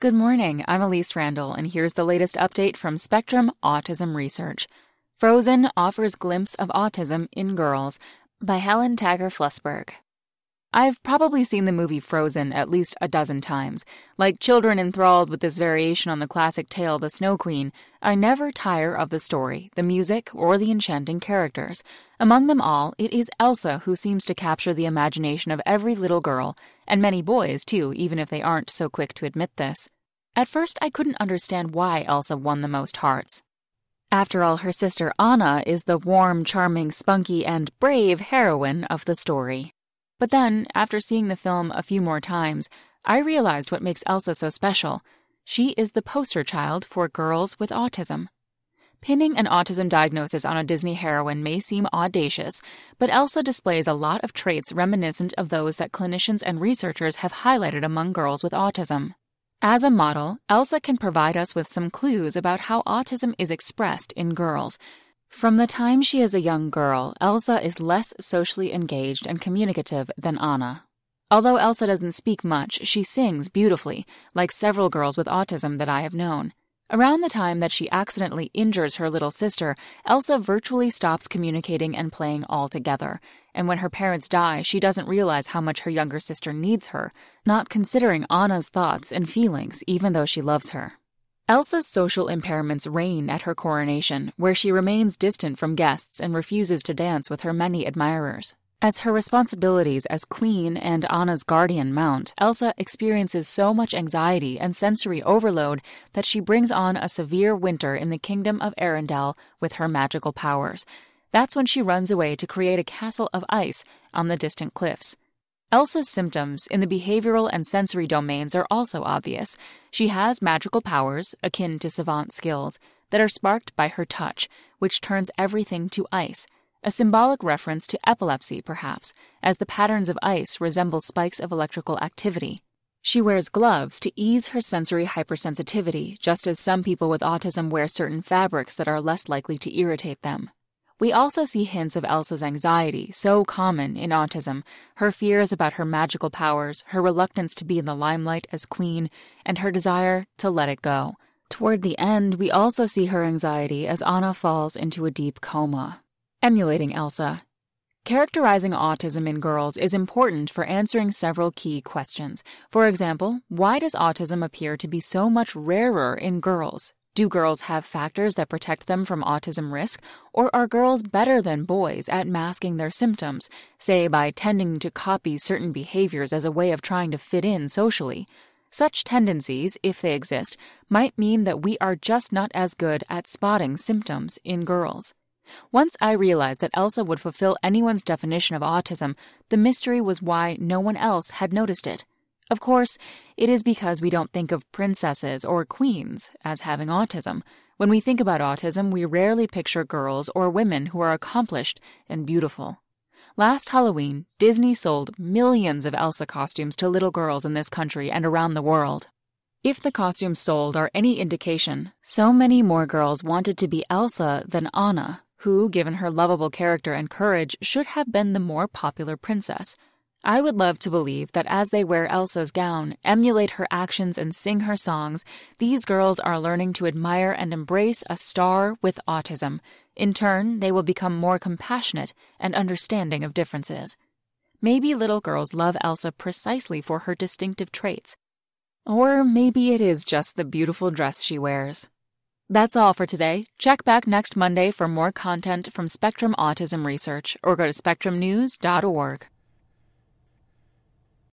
Good morning, I'm Elise Randall, and here's the latest update from Spectrum Autism Research. Frozen offers glimpse of autism in girls by Helen Tager-Flussberg. I've probably seen the movie Frozen at least a dozen times. Like children enthralled with this variation on the classic tale The Snow Queen, I never tire of the story, the music, or the enchanting characters. Among them all, it is Elsa who seems to capture the imagination of every little girl, and many boys too, even if they aren't so quick to admit this. At first, I couldn't understand why Elsa won the most hearts. After all, her sister Anna is the warm, charming, spunky, and brave heroine of the story. But then, after seeing the film a few more times, I realized what makes Elsa so special. She is the poster child for girls with autism. Pinning an autism diagnosis on a Disney heroine may seem audacious, but Elsa displays a lot of traits reminiscent of those that clinicians and researchers have highlighted among girls with autism. As a model, Elsa can provide us with some clues about how autism is expressed in girls. From the time she is a young girl, Elsa is less socially engaged and communicative than Anna. Although Elsa doesn't speak much, she sings beautifully, like several girls with autism that I have known. Around the time that she accidentally injures her little sister, Elsa virtually stops communicating and playing altogether. And when her parents die, she doesn't realize how much her younger sister needs her, not considering Anna's thoughts and feelings, even though she loves her. Elsa's social impairments reign at her coronation, where she remains distant from guests and refuses to dance with her many admirers. As her responsibilities as queen and Anna's guardian mount, Elsa experiences so much anxiety and sensory overload that she brings on a severe winter in the kingdom of Arendelle with her magical powers. That's when she runs away to create a castle of ice on the distant cliffs. Elsa's symptoms in the behavioral and sensory domains are also obvious. She has magical powers, akin to savant skills, that are sparked by her touch, which turns everything to ice. A symbolic reference to epilepsy, perhaps, as the patterns of ice resemble spikes of electrical activity. She wears gloves to ease her sensory hypersensitivity, just as some people with autism wear certain fabrics that are less likely to irritate them. We also see hints of Elsa's anxiety, so common in autism, her fears about her magical powers, her reluctance to be in the limelight as queen, and her desire to let it go. Toward the end, we also see her anxiety as Anna falls into a deep coma. Emulating Elsa. Characterizing autism in girls is important for answering several key questions. For example, why does autism appear to be so much rarer in girls? Do girls have factors that protect them from autism risk, or are girls better than boys at masking their symptoms, say by tending to copy certain behaviors as a way of trying to fit in socially? Such tendencies, if they exist, might mean that we are just not as good at spotting symptoms in girls. Once I realized that Elsa would fulfill anyone's definition of autism, the mystery was why no one else had noticed it. Of course, it is because we don't think of princesses or queens as having autism. When we think about autism, we rarely picture girls or women who are accomplished and beautiful. Last Halloween, Disney sold millions of Elsa costumes to little girls in this country and around the world. If the costumes sold are any indication, so many more girls wanted to be Elsa than Anna, who, given her lovable character and courage, should have been the more popular princess. I would love to believe that as they wear Elsa's gown, emulate her actions, and sing her songs, these girls are learning to admire and embrace a star with autism. In turn, they will become more compassionate and understanding of differences. Maybe little girls love Elsa precisely for her distinctive traits. Or maybe it is just the beautiful dress she wears. That's all for today. Check back next Monday for more content from Spectrum Autism Research, or go to spectrumnews.org.